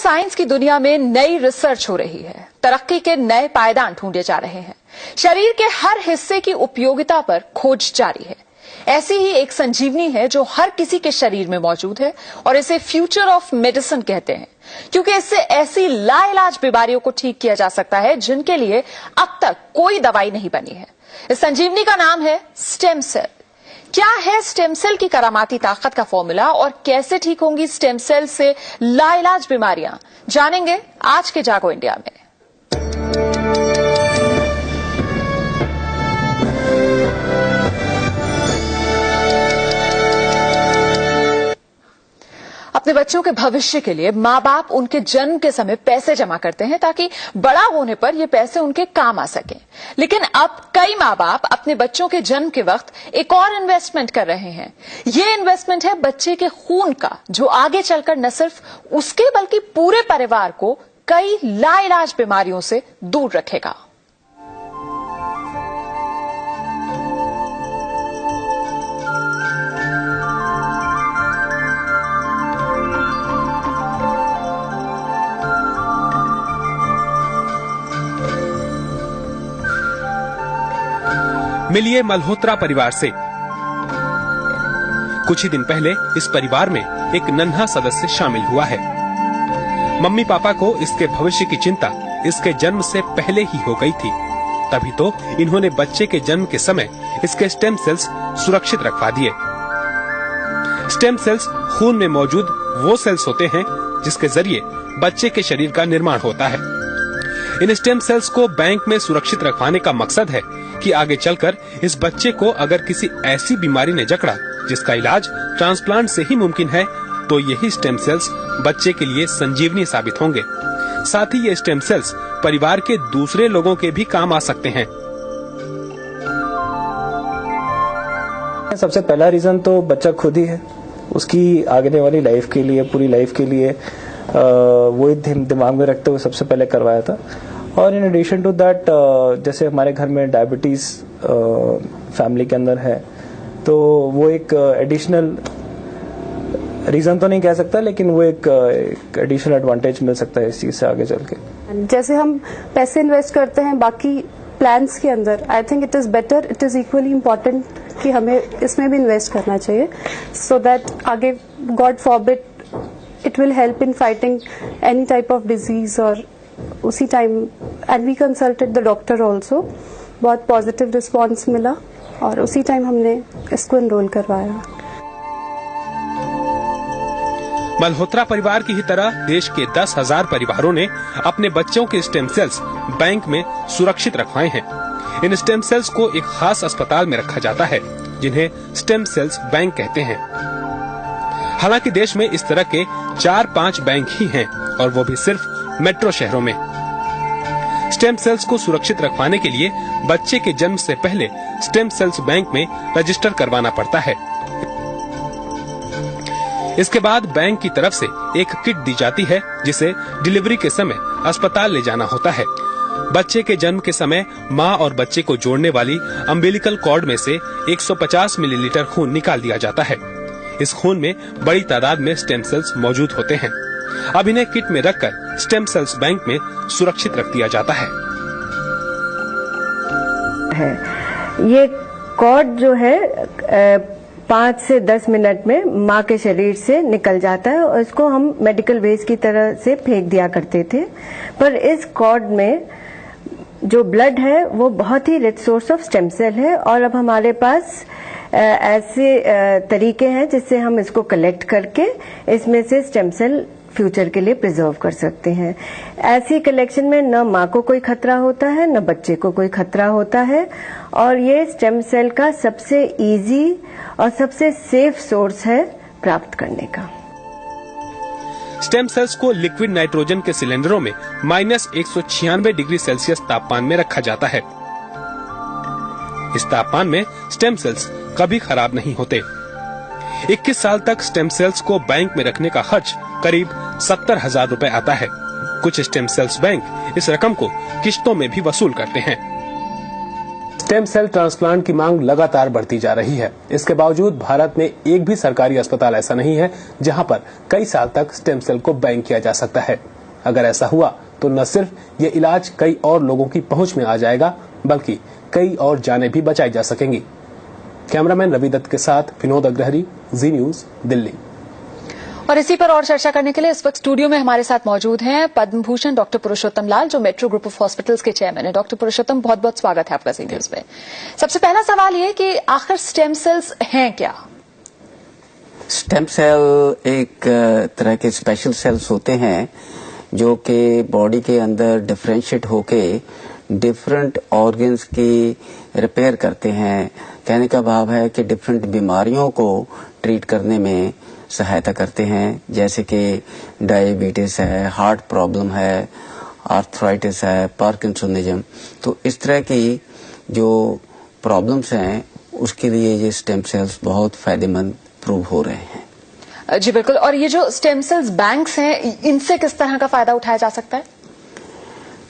Science की दुनिया में नई रिसर्च हो रही है, तरक्की के नए पायदान ढूंढे जा रहे हैं। शरीर के हर हिस्से की उपयोगिता पर खोज जारी है। ऐसी ही एक संजीवनी है जो हर किसी के शरीर में मौजूद है और इसे फ्यूचर ऑफ मेडिसिन कहते हैं, क्योंकि इससे ऐसी लाइलाज बीमारियों को ठीक किया जा सकता है जिनके लिए अब तक कोई दवाई नहीं बनी है। इस संजीवनी का नाम है स्टेम सेल। क्या है स्टेम सेल की करामाती ताकत का फॉर्मूला और कैसे ठीक होंगी स्टेम सेल से लाइलाज बीमारियां, जानेंगे आज के जागो इंडिया में। अपने बच्चों के भविष्य के लिए माँ बाप उनके जन्म के समय पैसे जमा करते हैं ताकि बड़ा होने पर ये पैसे उनके काम आ सकें। लेकिन अब कई माँ बाप अपने बच्चों के जन्म के वक्त एक और इन्वेस्टमेंट कर रहे हैं। ये इन्वेस्टमेंट है बच्चे के खून का, जो आगे चलकर न सिर्फ उसके बल्कि पूरे परिवार को कई लाइलाज बीमारियों से दूर रखेगा। मिलिए मल्होत्रा परिवार से। कुछ ही दिन पहले इस परिवार में एक नन्हा सदस्य शामिल हुआ है। मम्मी पापा को इसके भविष्य की चिंता इसके जन्म से पहले ही हो गई थी, तभी तो इन्होंने बच्चे के जन्म के समय इसके स्टेम सेल्स सुरक्षित रखवा दिए। स्टेम सेल्स खून में मौजूद वो सेल्स होते हैं जिसके जरिए बच्चे के शरीर का निर्माण होता है। इन स्टेम सेल्स को बैंक में सुरक्षित रखवाने का मकसद है कि आगे चलकर इस बच्चे को अगर किसी ऐसी बीमारी ने जकड़ा जिसका इलाज ट्रांसप्लांट से ही मुमकिन है, तो यही स्टेम सेल्स बच्चे के लिए संजीवनी साबित होंगे। साथ ही ये स्टेम सेल्स परिवार के दूसरे लोगों के भी काम आ सकते हैं। सबसे पहला रीजन तो बच्चा खुद ही है, उसकी आगे वाली लाइफ के लिए, पूरी लाइफ के लिए वो दिमाग में रखते हुए सबसे पहले करवाया था। और इन एडिशन टू दैट, जैसे हमारे घर में डायबिटीज फैमिली के अंदर है, तो वो एक एडिशनल रीजन तो नहीं कह सकता, लेकिन वो एक एडिशनल एडवांटेज मिल सकता है इस चीज से आगे चल के। जैसे हम पैसे इन्वेस्ट करते हैं बाकी प्लान्स के अंदर, I think it is better, it is equally important कि हमें इसमें भी इन्वेस्ट करना चाहिए, सो दैट आगे God forbid it will help in fighting any type of disease. और उसी time and we consulted the doctor also, बहुत पॉजिटिव रिस्पॉन्स मिला और उसी टाइम हमने इसको एनरोल करवाया। मल्होत्रा परिवार की ही तरह देश के 10,000 परिवारों ने अपने बच्चों के स्टेम सेल्स बैंक में सुरक्षित रखवाए हैं। इन स्टेम सेल्स को एक खास अस्पताल में रखा जाता है, जिन्हें स्टेम सेल्स बैंक कहते हैं। हालांकि देश में इस तरह के 4-5 बैंक ही हैं, और वो भी सिर्फ मेट्रो शहरों में। स्टेम सेल्स को सुरक्षित रखवाने के लिए बच्चे के जन्म से पहले स्टेम सेल्स बैंक में रजिस्टर करवाना पड़ता है। इसके बाद बैंक की तरफ से एक किट दी जाती है, जिसे डिलीवरी के समय अस्पताल ले जाना होता है। बच्चे के जन्म के समय माँ और बच्चे को जोड़ने वाली अम्बिलिकल कॉर्ड में से 150 मिलीलीटर खून निकाल दिया जाता है। इस खून में बड़ी तादाद में स्टेम सेल्स मौजूद होते हैं। अब इन्हें किट में रखकर स्टेम सेल्स बैंक में सुरक्षित रख दिया जाता है। ये कॉर्ड जो है 5 से 10 मिनट में माँ के शरीर से निकल जाता है और इसको हम मेडिकल वेस्ट की तरह से फेंक दिया करते थे। पर इस कॉर्ड में जो ब्लड है वो बहुत ही rich source of stem cell है, और अब हमारे पास ऐसे तरीके हैं जिससे हम इसको कलेक्ट करके इसमें से स्टेम सेल फ्यूचर के लिए प्रिजर्व कर सकते हैं। ऐसी कलेक्शन में न माँ को कोई खतरा होता है, न बच्चे को कोई खतरा होता है, और ये स्टेम सेल का सबसे इजी और सबसे सेफ सोर्स है प्राप्त करने का। स्टेम सेल्स को लिक्विड नाइट्रोजन के सिलेंडरों में -196 डिग्री सेल्सियस तापमान में रखा जाता है। इस तापमान में स्टेम सेल्स कभी खराब नहीं होते। 21 साल तक स्टेम सेल्स को बैंक में रखने का खर्च करीब 70,000 रुपए आता है। कुछ स्टेम सेल्स बैंक इस रकम को किश्तों में भी वसूल करते हैं। स्टेम सेल ट्रांसप्लांट की मांग लगातार बढ़ती जा रही है। इसके बावजूद भारत में एक भी सरकारी अस्पताल ऐसा नहीं है जहां पर कई साल तक स्टेम सेल को बैंक किया जा सकता है। अगर ऐसा हुआ तो न सिर्फ ये इलाज कई और लोगों की पहुंच में आ जाएगा, बल्कि कई और जानें भी बचाई जा सकेंगी। कैमरामैन रवि दत्त के साथ विनोद अग्रहरी, जी न्यूज, दिल्ली। और इसी पर और चर्चा करने के लिए इस वक्त स्टूडियो में हमारे साथ मौजूद हैं पद्म भूषण डॉक्टर पुरुषोत्तम लाल, जो मेट्रो ग्रुप ऑफ हॉस्पिटल्स के चेयरमैन है। डॉक्टर पुरुषोत्तम, बहुत बहुत स्वागत है आपका जी न्यूज में। सबसे पहला सवाल ये कि आखिर स्टेम सेल्स हैं क्या? स्टेम सेल एक तरह के स्पेशल सेल्स होते हैं जो कि बॉडी के अंदर डिफरेंशिएट होके डिफरेंट ऑर्गन्स की रिपेयर करते हैं। कहने का भाव है कि डिफरेंट बीमारियों को ट्रीट करने में सहायता करते हैं, जैसे कि डायबिटीज है, हार्ट प्रॉब्लम है, आर्थराइटिस है, पार्किंसोनिज्म। तो इस तरह की जो प्रॉब्लम्स हैं उसके लिए ये स्टेम सेल्स बहुत फायदेमंद प्रूव हो रहे हैं। जी बिल्कुल। और ये जो स्टेम सेल्स बैंक्स हैं, इनसे किस तरह का फायदा उठाया जा सकता है?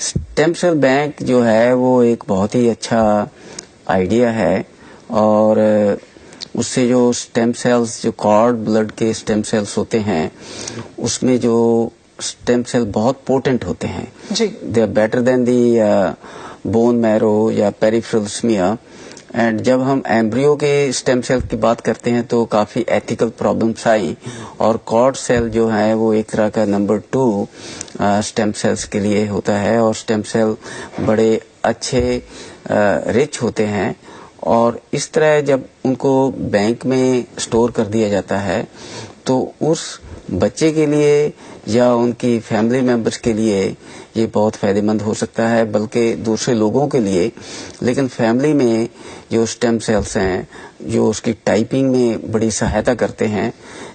स्टेम सेल बैंक जो है वो एक बहुत ही अच्छा आइडिया है, और उससे जो स्टेम सेल्स, जो कॉर्ड ब्लड के स्टेम सेल्स होते हैं, उसमें जो स्टेम सेल बहुत पोटेंट होते हैं जी। They are better than the bone marrow या पेरिफेरल स्मीयर। एंड जब हम एम्ब्रियो के स्टेम सेल की बात करते हैं तो काफी एथिकल प्रॉब्लम्स आई, और कॉर्ड सेल जो है वो एक तरह का नंबर 2 स्टेम सेल्स के लिए होता है, और स्टेम सेल बड़े अच्छे रिच होते हैं। और इस तरह जब उनको बैंक में स्टोर कर दिया जाता है तो उस बच्चे के लिए या उनकी फैमिली मेंबर्स के लिए ये बहुत फायदेमंद हो सकता है, बल्कि दूसरे लोगों के लिए। लेकिन फैमिली में जो स्टेम सेल्स हैं जो उसकी टाइपिंग में बड़ी सहायता करते हैं,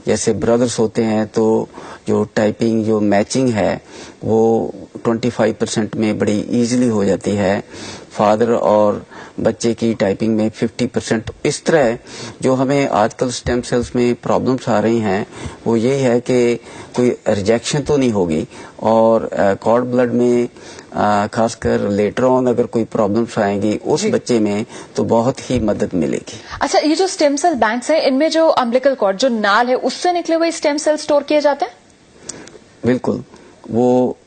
जैसे ब्रदर्स होते हैं तो जो टाइपिंग, जो मैचिंग है वो 25% में बड़ी इजीली हो जाती है, फादर और बच्चे की टाइपिंग में 50%। इस तरह जो हमें आजकल स्टेम सेल्स में प्रॉब्लम्स आ रही हैं वो यही है कि कोई रिजेक्शन तो नहीं होगी, और कॉर्ड ब्लड में खासकर लेटर ऑन अगर कोई प्रॉब्लम्स आएंगी उस बच्चे में तो बहुत ही मदद मिलेगी। अच्छा, ये जो स्टेम सेल बैंक्स हैं, इनमें जो अम्बिलिकल कॉर्ड, जो नाल है, उससे निकले हुए स्टेम सेल स्टोर किए जाते हैं? बिल्कुल। वो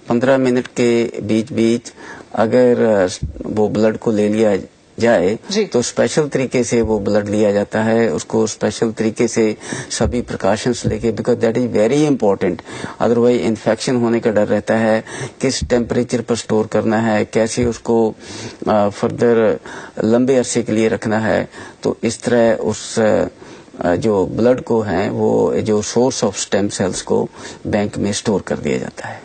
15 मिनट के बीच बीच अगर वो ब्लड को ले लिया जाए तो स्पेशल तरीके से वो ब्लड लिया जाता है, उसको स्पेशल तरीके से सभी प्रिकॉशंस लेके, because that is very important. Otherwise infection होने का डर रहता है, किस टेम्परेचर पर स्टोर करना है, कैसे उसको फर्दर लंबे अरसे के लिए रखना है। तो इस तरह उस जो ब्लड को है वो जो सोर्स ऑफ स्टेम सेल्स को बैंक में स्टोर कर दिया जाता है।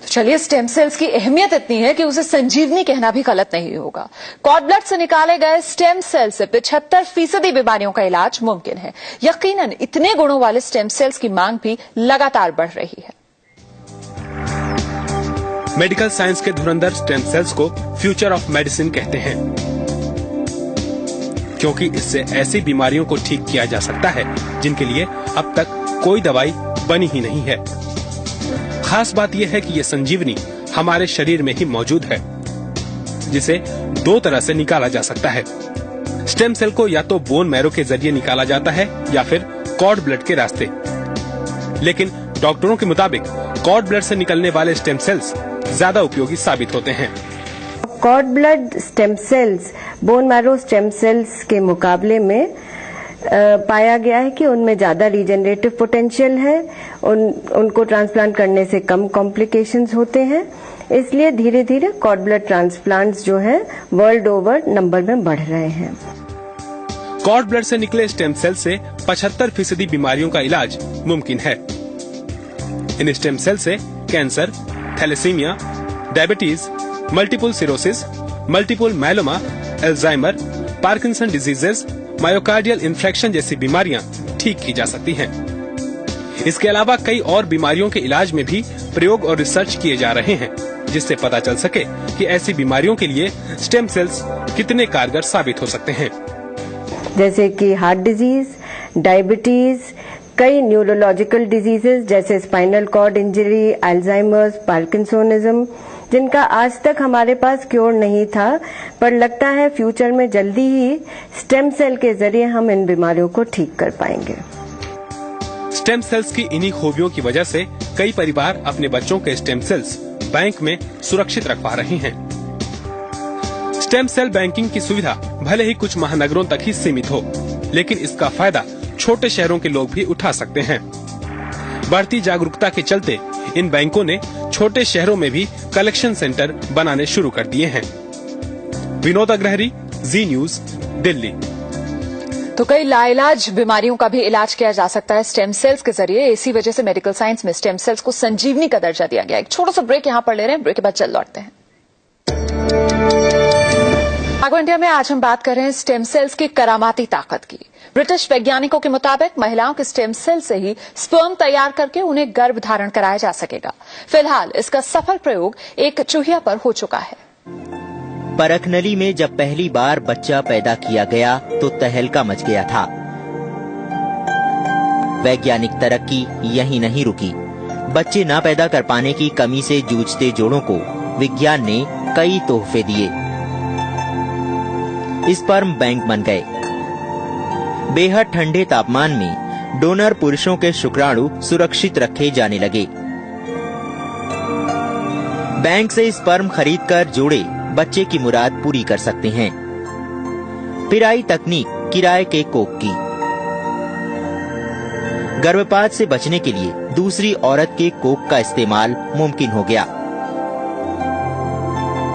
चलिए, स्टेम सेल्स की अहमियत इतनी है कि उसे संजीवनी कहना भी गलत नहीं होगा। कॉर्ड ब्लड से निकाले गए स्टेम सेल से 75% बीमारियों का इलाज मुमकिन है। यकीनन इतने गुणों वाले स्टेम सेल्स की मांग भी लगातार बढ़ रही है। मेडिकल साइंस के धुरंधर स्टेम सेल्स को फ्यूचर ऑफ मेडिसिन कहते हैं, क्योंकि इससे ऐसी बीमारियों को ठीक किया जा सकता है जिनके लिए अब तक कोई दवाई बनी ही नहीं है। खास बात यह है कि यह संजीवनी हमारे शरीर में ही मौजूद है, जिसे 2 तरह से निकाला जा सकता है। स्टेम सेल को या तो बोन मैरो के जरिए निकाला जाता है या फिर कॉर्ड ब्लड के रास्ते। लेकिन डॉक्टरों के मुताबिक कॉर्ड ब्लड से निकलने वाले स्टेम सेल्स ज्यादा उपयोगी साबित होते हैं। Cord blood stem cells bone marrow stem cells के मुकाबले में पाया गया है कि उनमें ज्यादा रीजनरेटिव पोटेंशियल है, उनको ट्रांसप्लांट करने से कम कॉम्प्लिकेशंस होते हैं। इसलिए धीरे धीरे कॉर्ड ब्लड ट्रांसप्लांट्स जो है वर्ल्ड ओवर नंबर में बढ़ रहे हैं। कॉर्ड ब्लड से निकले स्टेम सेल से 75% बीमारियों का इलाज मुमकिन है। इन स्टेम सेल से cancer, thalassemia, diabetes, multiple sclerosis, multiple myeloma, Alzheimer, Parkinson diseases, myocardial infection जैसी बीमारियां ठीक की जा सकती हैं। इसके अलावा कई और बीमारियों के इलाज में भी प्रयोग और रिसर्च किए जा रहे हैं, जिससे पता चल सके कि ऐसी बीमारियों के लिए स्टेम सेल्स कितने कारगर साबित हो सकते हैं। जैसे कि हार्ट डिजीज, डायबिटीज, कई न्यूरोलॉजिकल डिजीजेस जैसे spinal cord injury, Alzheimer's, parkinsonism, जिनका आज तक हमारे पास क्योर नहीं था, पर लगता है फ्यूचर में जल्दी ही स्टेम सेल के जरिए हम इन बीमारियों को ठीक कर पाएंगे। स्टेम सेल्स की इन्हीं खूबियों की वजह से कई परिवार अपने बच्चों के स्टेम सेल्स बैंक में सुरक्षित रखवा रहे हैं। स्टेम सेल बैंकिंग की सुविधा भले ही कुछ महानगरों तक ही सीमित हो, लेकिन इसका फायदा छोटे शहरों के लोग भी उठा सकते हैं। बढ़ती जागरूकता के चलते इन बैंकों ने छोटे शहरों में भी कलेक्शन सेंटर बनाने शुरू कर दिए हैं। विनोद अग्रहरी, जी न्यूज, दिल्ली। तो कई लाइलाज बीमारियों का भी इलाज किया जा सकता है स्टेम सेल्स के जरिए। इसी वजह से मेडिकल साइंस में स्टेम सेल्स को संजीवनी का दर्जा दिया गया। एक छोटा सा ब्रेक यहां पर ले रहे हैं, ब्रेक के बाद चल लौटते हैं। आगो इंडिया में आज हम बात कर रहे हैं स्टेम सेल्स की करामाती ताकत की। ब्रिटिश वैज्ञानिकों के मुताबिक महिलाओं के स्टेम सेल से ही स्पर्म तैयार करके उन्हें गर्भ धारण कराया जा सकेगा। फिलहाल इसका सफल प्रयोग एक चूहिया पर हो चुका है। परखनली में जब पहली बार बच्चा पैदा किया गया तो तहलका मच गया था। वैज्ञानिक तरक्की यहीं नहीं रुकी। बच्चे न पैदा कर पाने की कमी से जूझते जोड़ों को विज्ञान ने कई तोहफे दिए। स्पर्म बैंक बन गए। बेहद ठंडे तापमान में डोनर पुरुषों के शुक्राणु सुरक्षित रखे जाने लगे। बैंक से स्पर्म खरीदकर जोड़े बच्चे की मुराद पूरी कर सकते हैं। फिर आई तकनीक किराए के कोख की। गर्भपात से बचने के लिए दूसरी औरत के कोख का इस्तेमाल मुमकिन हो गया।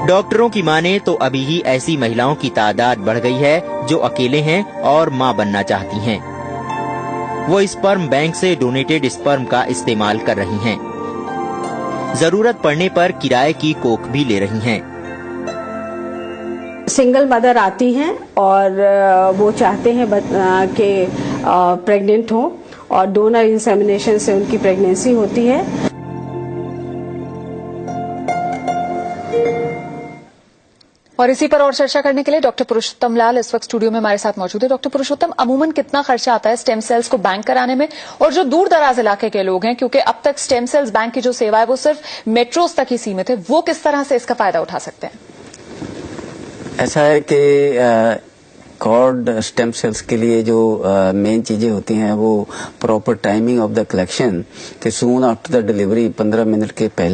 डॉक्टरों की माने तो अभी ही ऐसी महिलाओं की तादाद बढ़ गई है जो अकेले हैं और मां बनना चाहती हैं। वो स्पर्म बैंक से डोनेटेड स्पर्म का इस्तेमाल कर रही हैं। जरूरत पड़ने पर किराए की कोख भी ले रही हैं। सिंगल मदर आती हैं और वो चाहते हैं कि प्रेग्नेंट हो और डोनर इंसेमिनेशन से उनकी प्रेगनेंसी होती है। और इसी पर और चर्चा करने के लिए डॉक्टर पुरुषोत्तम लाल इस वक्त स्टूडियो में हमारे साथ मौजूद है। डॉक्टर पुरुषोत्तम, अमूमन कितना खर्चा आता है स्टेम सेल्स को बैंक कराने में, और जो दूर दराज इलाके के लोग हैं, क्योंकि अब तक स्टेम सेल्स बैंक की जो सेवा है वो सिर्फ मेट्रोज तक ही सीमित है, वो किस तरह से इसका फायदा उठा सकते हैं? ऐसा है कि कॉर्ड स्टेम सेल्स के लिए जो मेन चीजें होती हैं वो proper timing of the collection, कि soon after the delivery 15 minute के पहले